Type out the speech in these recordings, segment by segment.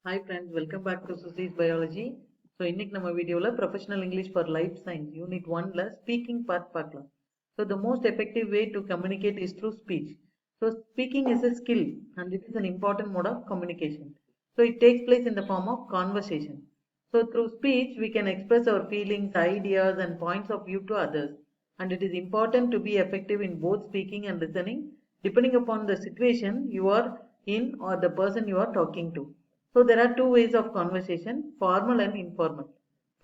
Hi friends, welcome back to Susie's Biology. So இன்னைக்கு நம்ம வீடியோல Professional English for Life Science Unit 1ல speaking part பார்க்கலாம். So the most effective way to communicate is through speech. So speaking is a skill and it is an important mode of communication. So it takes place in the form of conversation. So through speech we can express our feelings, ideas and points of view to others. And it is important to be effective in both speaking and listening depending upon the situation you are in or the person you are talking to. So there are two ways of conversation, formal and informal.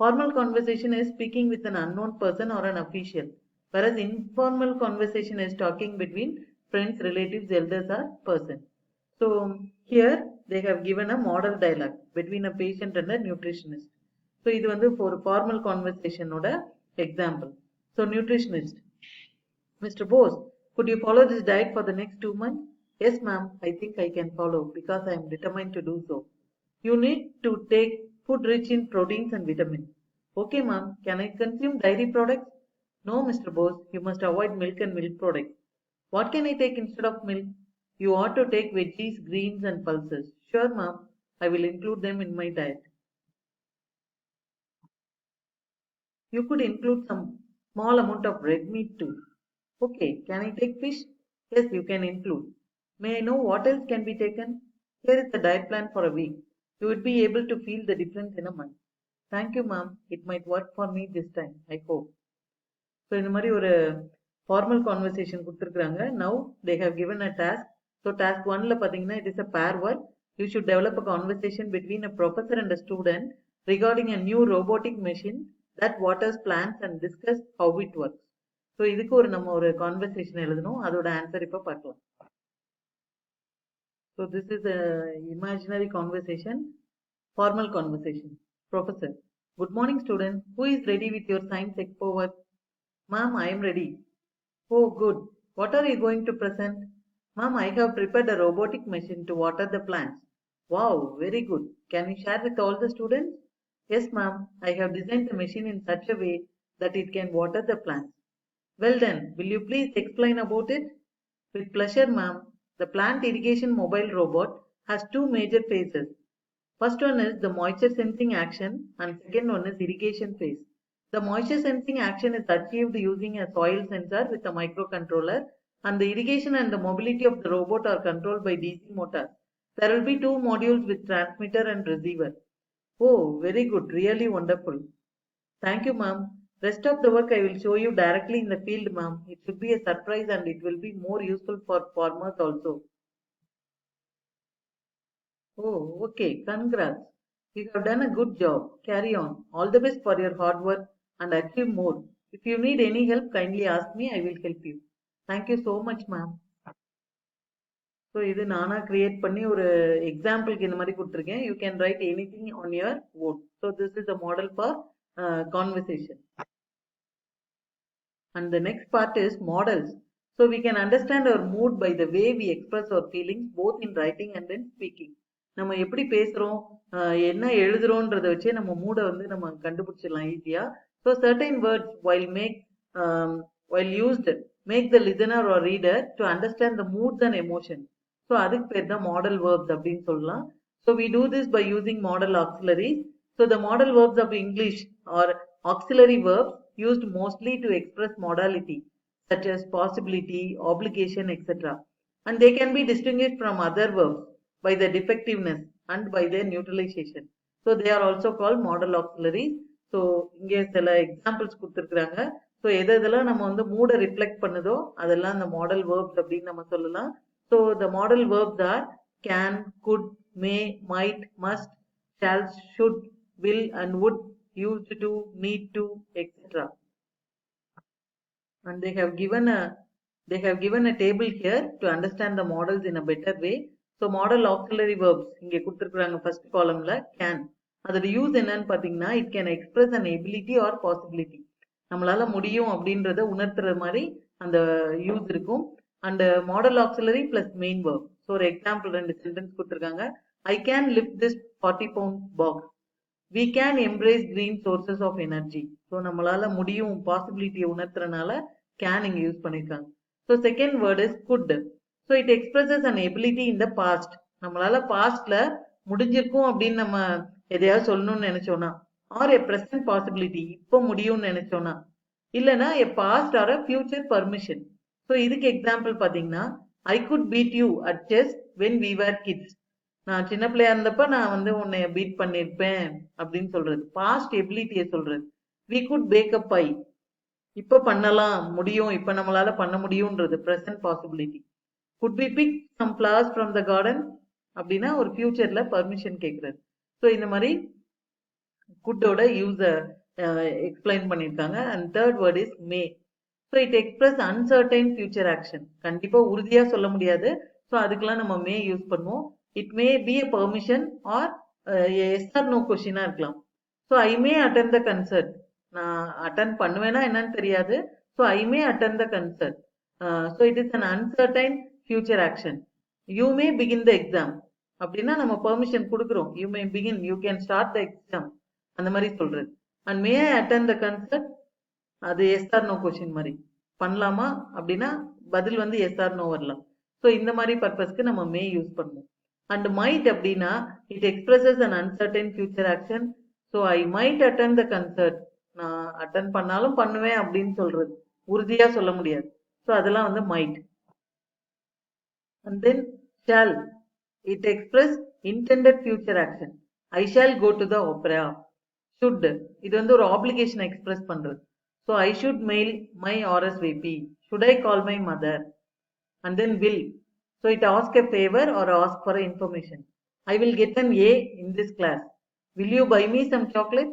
Formal conversation is speaking with an unknown person or an official, whereas informal conversation is talking between friends, relatives, elders or person. So here they have given a model dialogue between a patient and a nutritionist. So இது வந்து for formal conversation ஓட example. So nutritionist, Mr. Bose, could you follow this diet for the next 2 months? Yes, ma'am, I think I can follow because I am determined to do so. You need to take food rich in proteins and vitamins. Okay, ma'am, can I consume dairy products? No, Mr. Bose, you must avoid milk and milk products. What can I take instead of milk? You ought to take veggies, greens, and pulses. Sure, ma'am, I will include them in my diet. You could include some small amount of red meat too. Okay, can I take fish? Yes, you can include. May I know what else can be taken? Here is the diet plan for a week. You would be able to feel the difference in a month. Thank you, ma'am. It might work for me this time. I hope. So இந்த மாதிரி ஒரு formal conversation கொடுத்துருக்காங்க. Now they have given a task. So task 1ல பார்த்தீங்கன்னா it is a pair work. You should develop a conversation between a professor and a student regarding a new robotic machine that waters plants and discuss how it works. So இதுக்கு நம்ம ஒரு conversation எழுதணும். அதோட answer இப்ப பார்க்கலாம். So this is a imaginary conversation, formal conversation. Professor, good morning student. Who is ready with your science expo work? Ma'am, I am ready. Oh, good. What are you going to present? Ma'am, I have prepared a robotic machine to water the plants. Wow, very good. Can you share with all the students? Yes, ma'am. I have designed the machine in such a way that it can water the plants. Well then, will you please explain about it? With pleasure, ma'am. The plant irrigation mobile robot has two major phases. First one is the moisture sensing action and second one is irrigation phase. The moisture sensing action is achieved using a soil sensor with a microcontroller and the irrigation and the mobility of the robot are controlled by DC motors. There will be two modules with transmitter and receiver. Oh, very good. Really wonderful. Thank you, ma'am. Rest of the work I will show you directly in the field, ma'am. It should be a surprise and it will be more useful for farmers also. Oh, okay. Congrats. You have done a good job. Carry on. All the best for your hard work and achieve more. If you need any help, kindly ask me. I will help you. Thank you so much, ma'am. So இது நானா create பண்ணி ஒரு எக்ஸாம்பிளுக்கு இந்த மாதிரி கொடுத்துருக்கேன். You can write anything on your own. So this is the model for conversation. And the next part is models. So we can understand our mood by the way we express our feelings both in writing and in speaking. நம்ம எப்படி பேசுறோம், என்ன எழுதுறோன்றத வச்சே நம்ம மூடை வந்து நம்ம கண்டுபிடிச்சிடலாம் ஈஸியா. So certain words while used make the listener or reader to understand the moods and emotions. So அதுக்கு பேர் தான் model verbs அப்படின்னு சொல்லலாம். So we do this by using model auxiliaries. So the model verbs of English are auxiliary verbs used mostly to express modality such as possibility, obligation, etc. And they can be distinguished from other verbs by their defectiveness and by their neutralization. So they are also called model auxiliaries. So இங்கே சில examples கொடுத்துருக்காங்க. So எதெல்லாம் நம்ம வந்து மூட reflect பண்ணுதோ அதெல்லாம் அந்த மாடல் வேர்ப்ஸ் அப்படின்னு நம்ம சொல்லலாம். So the modal verbs are can, could, may, might, must, shall, should, will and would, used to, need to, etc. And they have given a table here to understand the models in a better way. So model auxiliary verbs இங்கே கொடுத்திருக்காங்க first columnல can. அதோட use என்னன்னு பாத்தீங்கன்னா it can express an ability or possibility. நம்மளால முடியும் அப்படின்றத உணர்த்துற மாதிரி அந்த யூஸ் இருக்கும். And model auxiliary plus main verb. So ஒரு எக்ஸாம்பிள் ரெண்டு சென்டென்ஸ் கொடுத்திருக்காங்க. I can lift this 40-pound box. We can embrace green sources of energy. So நம்மளால முடியும் பாசிபிலிட்டியை உணர்த்துறனால can இங்க யூஸ் பண்ணிருக்காங்க. So second word is could. So it expresses an ability in the past. நம்மளால pastல முடிஞ்சிருக்கும் அப்படின்னு நம்ம எதையாவது சொல்லணும்னு நினைச்சோம்னா, ஆர் எ பிரசன்ட் பாசிபிலிட்டி இப்போ முடியும்னு நினைச்சோம்னா, இல்லைன்னா a past or a future permission. So இதுக்கு எக்ஸாம்பிள் பார்த்தீங்கன்னா, I could beat you at chess when we were kids. நான் சின்ன பிள்ளையா இருந்தப்ப நான் வந்து உன்னை பீட் பண்ணிருப்பேன் அப்படின்னு சொல்றது. பாஸ்ட் எபிலிட்டியை சொல்றது. We could bake a pie. இப்ப பண்ணலாம் முடியும், இப்ப நம்மளால பண்ண முடியும்ன்றது present possibility. Could be pick some flowers from the garden அப்படின்னா ஒரு ஃபியூச்சர்ல பர்மிஷன் கேட்கறது. ஸோ இந்த மாதிரி குட்டோட யூஸ எக்ஸ்பிளைன் பண்ணியிருக்காங்க. And third word is may. So it express uncertain future action. கண்டிப்பா உறுதியா சொல்ல முடியாது. ஸோ அதுக்கெல்லாம் நம்ம மே யூஸ் பண்ணுவோம். It may be a permission or yes or no கொஸ்டினா இருக்கலாம். So I May attend the concert. நான் அட்டன் பண்ணுவேனா என்னன்னு தெரியாது. So I May attend the concert. So it is an uncertain future action. You may begin the exam அப்படின்னா நம்ம permission கொடுக்குறோம். You may begin, you can start the exam, அந்த மாதிரி சொல்றது. And May I attend the concert, அது S or no question மாதிரி. பண்ணலாமா அப்படின்னா பதில் வந்து எஸ் ஆர் நோ வரலாம். ஸோ இந்த மாதிரி பர்பஸ்க்கு நம்ம மே யூஸ் பண்ணுவோம். அண்ட் மைட் அப்படின்னா it expresses an uncertain future action. So I might attend the concert. நான் அட்டன் பண்ணாலும் பண்ணுவேன் அப்படின்னு சொல்றது. உறுதியா சொல்ல முடியாது. ஸோ அதெல்லாம் வந்து might. And then shall. It express intended future action. I shall go to the opera. Should, இது வந்து ஒரு ஆப்ளிகேஷன் எக்ஸ்பிரஸ் பண்றது. So I should mail my RSVP. Should I call my mother. And then will. So it ask a favour or ask for information. I will get an A in this class. Will you buy me some chocolate?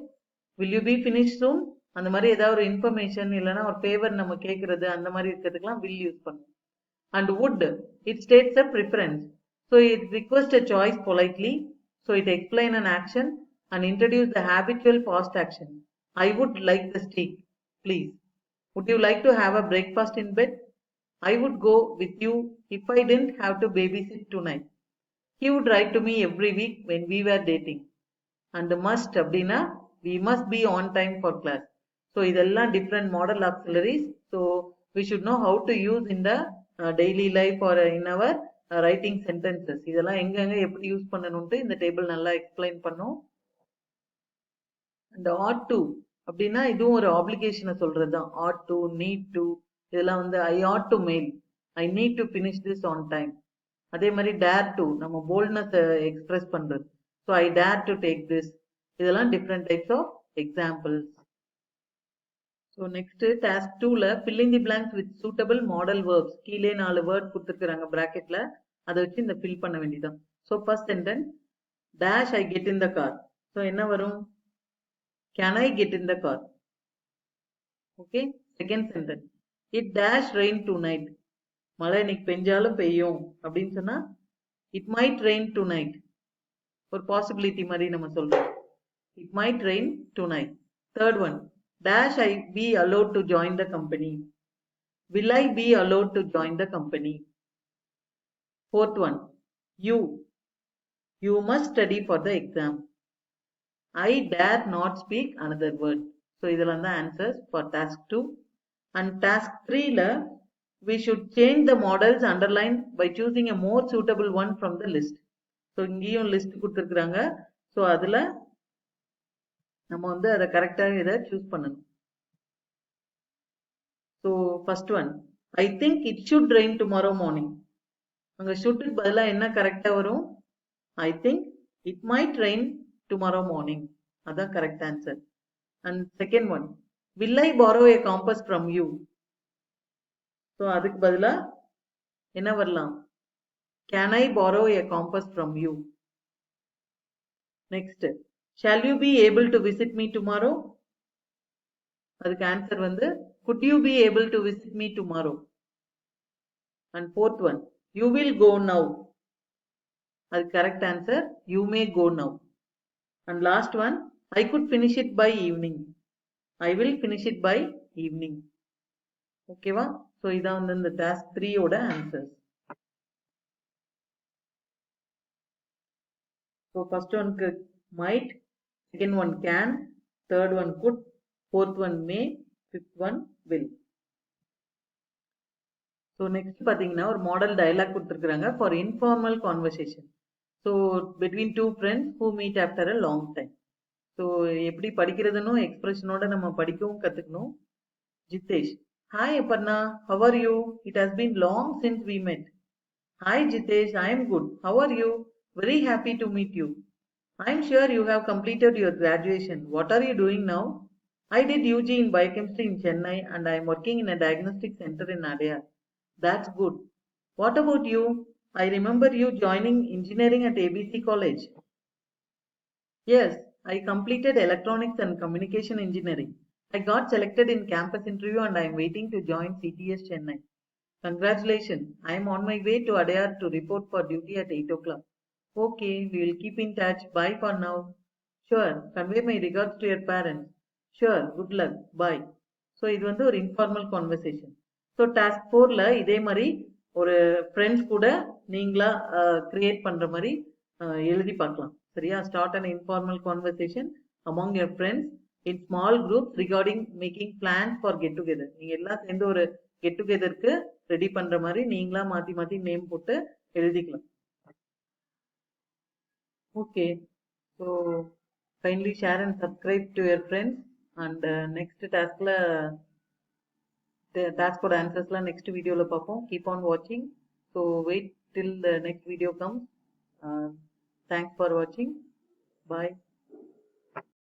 Will you be finish soon? அந்த மாதிரி ஏதாவது ஒரு information இல்லைன்னா ஒரு favour நம்ம கேட்கறது, அந்த மாதிரி இருக்கிறதுக்கெல்லாம் வில் யூஸ் பண்ணுவோம். And would, it states a preference. So it requests a choice politely. So it explains an action and introduce the habitual past action. I would like the steak, please. Would you like to have a breakfast in bed? I would go with you if I didn't have to babysit tonight. He would write to me every week when we were dating. And must அப்படின்னா we must be on time for class. So இதெல்லாம் different model auxiliaries. So we should know how to use in the daily life or in our writing sentences. இதெல்லாம் எங்கெங்க எப்படி use பண்ணணும்ட்டு இந்த table நல்லா explain பண்ணோம். அந்த ought to அப்படின்னா இதுவும் ஒரு ஆப்ளிகேஷனை சொல்றது தான். ought to, need to, இதெல்லாம் வந்து I ought to mail, I need to finish this on time. அதே மாதிரி dare to, நம்ம boldness எக்ஸ்பிரஸ் பண்றது. So I dare to take this. இதெல்லாம் different types of examples. So next task 2ல filling the blanks with suitable modal verbs. கீழே 4 word கொடுத்துருக்காங்க பிராக்கெட்ல, அதை வச்சு இந்த ஃபில் பண்ண வேண்டியதான். So first sentence, dash I get in the car. So என்ன வரும்? Can I get in the car. Okay. Second sentence, it dash rain to night. மழை இன்னைக்கு பெஞ்சாலும் பெய்யும் அப்படின்னு சொன்னா it might rain to night. ஒரு பாசிபிலிட்டி மாதிரி நம்ம சொல்றோம். It might rain to night. Third one, dash I be allowed to join the company. Will I be allowed to join the company? Fourth one, you must study for the exam. I dare not speak another word. So இதெல்லாம் தான் answers for task 2. And task 3ல we should change the models underlined by choosing a more suitable one from the list. So இங்கேயும் list கொடுத்துருக்குறாங்க. So அதுல நம்ம வந்து அதை கரெக்டாக இதை சூஸ் பண்ணணும். So first one, I think it should rain tomorrow morning. அங்கே ஷுட்டுக்கு பதிலாக என்ன கரெக்டாக வரும்? I think it might rain tomorrow morning. அதான் correct answer. And second one, will I borrow a compass from you. So அதுக்கு பதிலாக என்ன வரலாம்? Can I borrow a compass from you. Next, shall you be able to visit me tomorrow? அதுக்கு answer வந்து could you be able to visit me tomorrow. And fourth one, you will go now. அதுக்கு correct answer you may go now. And last one, I could finish it by evening. I will finish it by evening. ஓகேவா? So இதான் வந்து இந்த task 3 ஓட answers. So first ஒன்க்கு might, second one can, third one could, fourth one may, fifth one will. So next பாத்தீங்கன்னா ஒரு model dialogue கொடுத்துருக்காங்க for informal conversation. So between two friends who meet after a long time. So எப்படி படிக்கிறதுன்னு எக்ஸ்பிரஷனோட நம்ம படிக்கவும் கத்துக்கணும். Jitesh. Hi Aparna, how are you? It has been long since we met. Hi Jitesh, I am good. How are you? Very happy to meet you. I am sure you have completed your graduation. What are you doing now? I did UG in biochemistry in Chennai and I am working in a diagnostic center in Adyar. That's good. What about you? I remember you joining engineering at ABC College. Yes, I completed electronics and communication engineering. I got selected in campus interview and I am waiting to join CTS Chennai. Congratulations. I am on my way to Adyar to report for duty at 8 o'clock. Okay, we will keep in touch. Bye for now. Sure, convey my regards to your parents. Sure, good luck. Bye. So இது வந்து ஒரு informal conversation. So task 4ல இதே மாதிரி ஒரு friends கூட நீங்களா create பண்ற மாதிரி எழுதி பார்க்கலாம். சரியா? Start an informal conversation among your friends in small group regarding making plans for get together. நீங்க எல்லாம் சேர்ந்து ஒரு கெட் டுகெதருக்கு ரெடி பண்ற மாதிரி நீங்களா மாத்தி மாத்தி நேம் போட்டு எழுதிக்கலாம். Okay, so kindly share and subscribe to your friends. And next task la the task for answers la next video la paapom. Keep on watching. So wait till the next video comes. Thanks for watching. Bye.